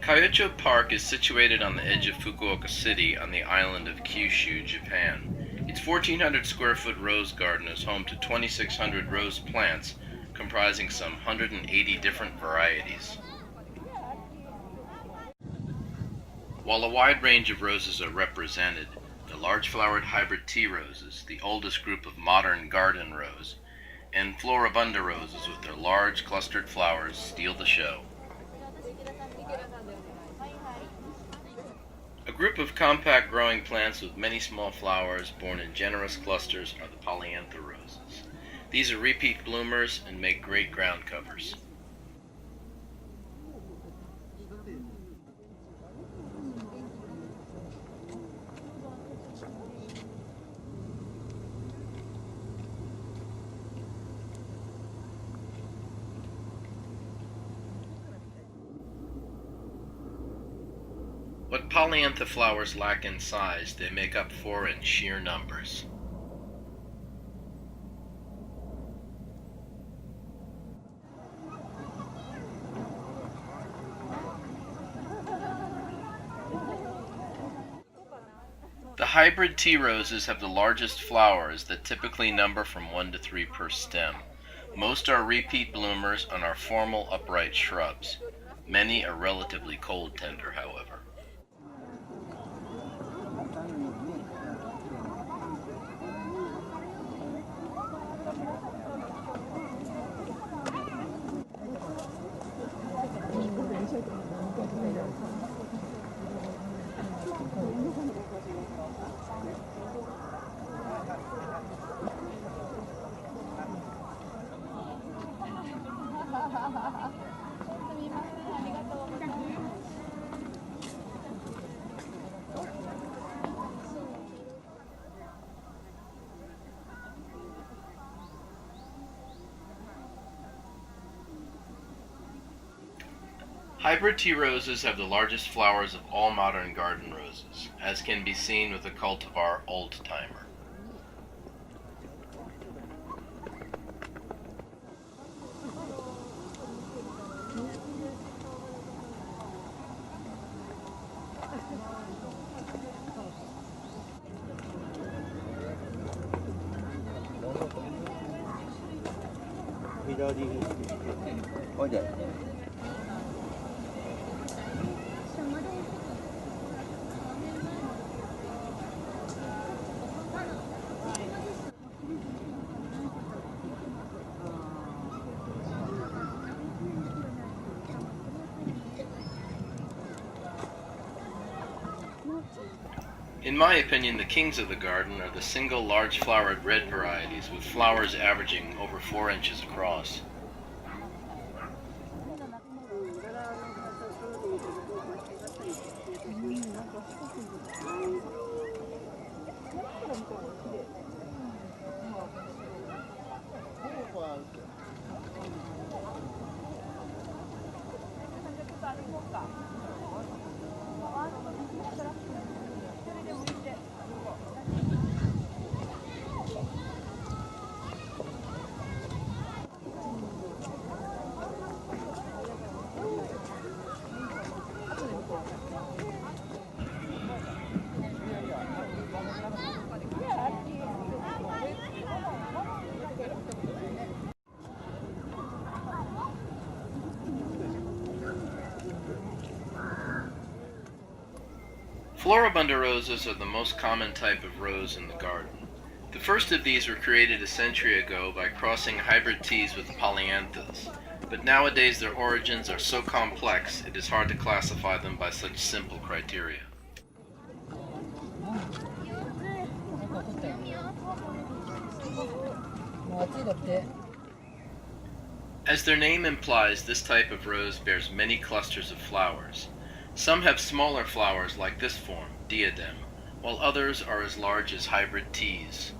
Kyoto Park is situated on the edge of Fukuoka City on the island of Kyushu, Japan. Its 1,400 square foot rose garden is home to 2,600 rose plants, comprising some 180 different varieties. While a wide range of roses are represented, the large-flowered hybrid tea roses, the oldest group of modern garden rose, and floribunda roses with their large clustered flowers steal the show. A group of compact growing plants with many small flowers borne in generous clusters are the polyantha roses. These are repeat bloomers and make great ground covers. What polyantha flowers lack in size, they make up for in sheer numbers. The hybrid tea roses have the largest flowers that typically number from 1 to 3 per stem. Most are repeat bloomers and are formal upright shrubs. Many are relatively cold tender, however. Hybrid tea roses have the largest flowers of all modern garden roses, as can be seen with the cultivar Old Timer. In my opinion, the kings of the garden are the single large-flowered red varieties with flowers averaging over 4 inches across. Floribunda roses are the most common type of rose in the garden. The first of these were created a century ago by crossing hybrid teas with polyanthas, but nowadays their origins are so complex it is hard to classify them by such simple criteria. As their name implies, this type of rose bears many clusters of flowers. Some have smaller flowers like this form, diadem, while others are as large as hybrid teas.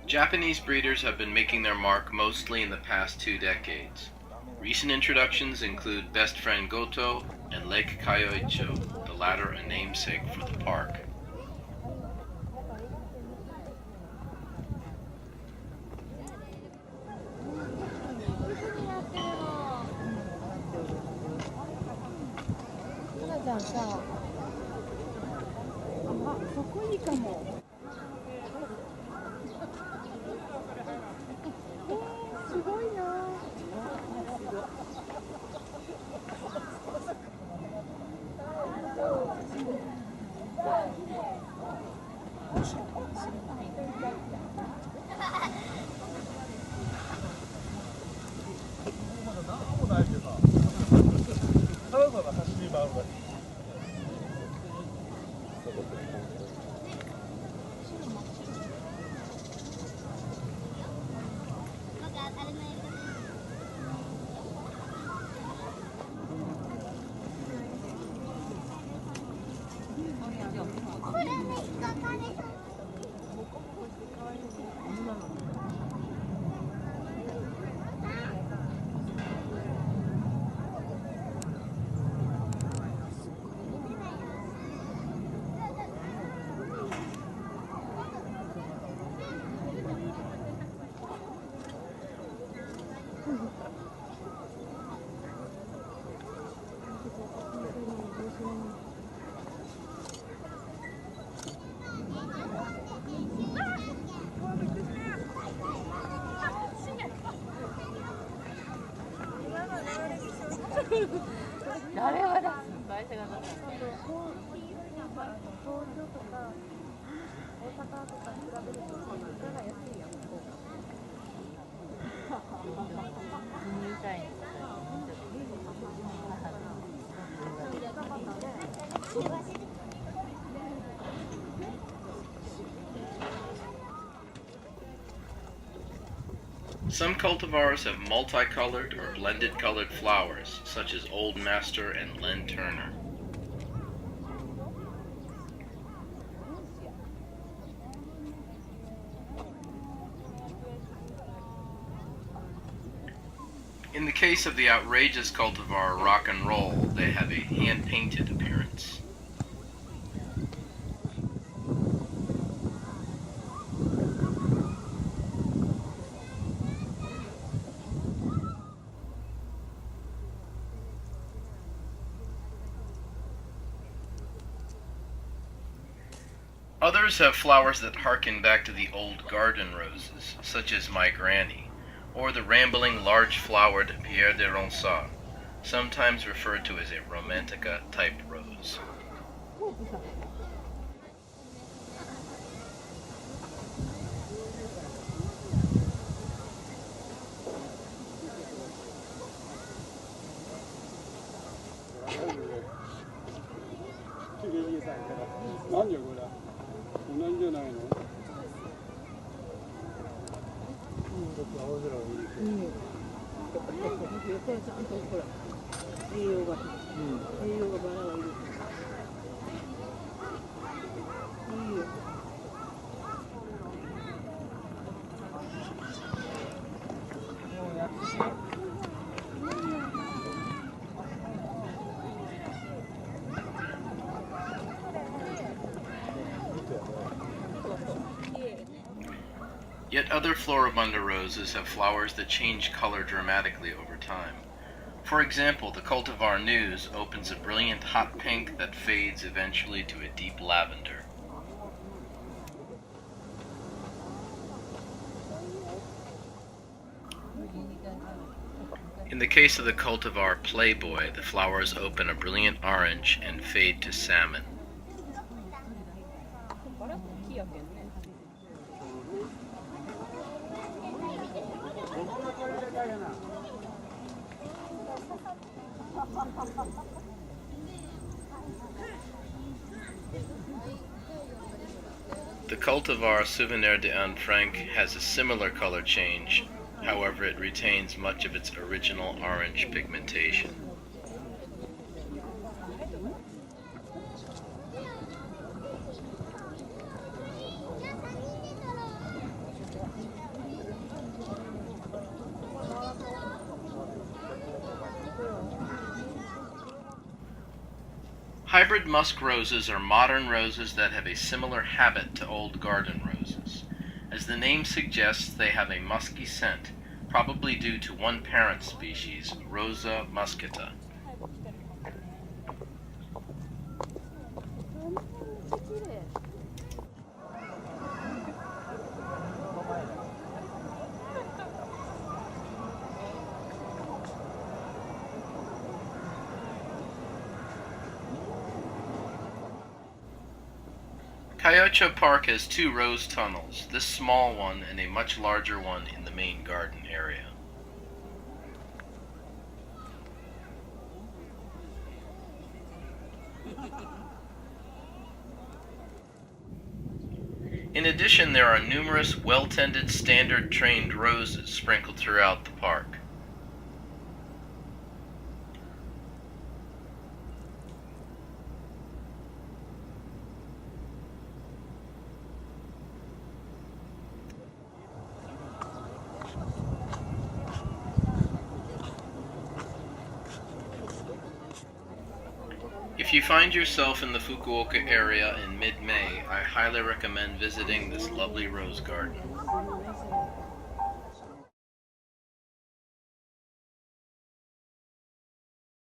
Japanese breeders have been making their mark mostly in the past 2 decades. Recent introductions include Best Friend Goto and Lake Kaioicho, the latter a namesake for the park. Some cultivars have multicolored or blended colored flowers, such as Old Master and Len Turner. In the case of the outrageous cultivar Rock and Roll, they have a hand-painted appearance. Others have flowers that harken back to the old garden roses, such as My Granny, or the rambling large-flowered Pierre de Ronsard, sometimes referred to as a Romantica-type rose. Yet other Floribunda roses have flowers that change color dramatically over time. For example, the cultivar News opens a brilliant hot pink that fades eventually to a deep lavender. In the case of the cultivar Playboy, the flowers open a brilliant orange and fade to salmon. The cultivar Souvenir d'Anne Frank has a similar color change, however it retains much of its original orange pigmentation. Hybrid musk roses are modern roses that have a similar habit to old garden roses. As the name suggests, they have a musky scent, probably due to one parent species, Rosa muscata. Cayocha Park has two rose tunnels, this small one and a much larger one in the main garden area. In addition, there are numerous well-tended standard trained roses sprinkled throughout the park. If you find yourself in the Fukuoka area in mid-May, I highly recommend visiting this lovely rose garden.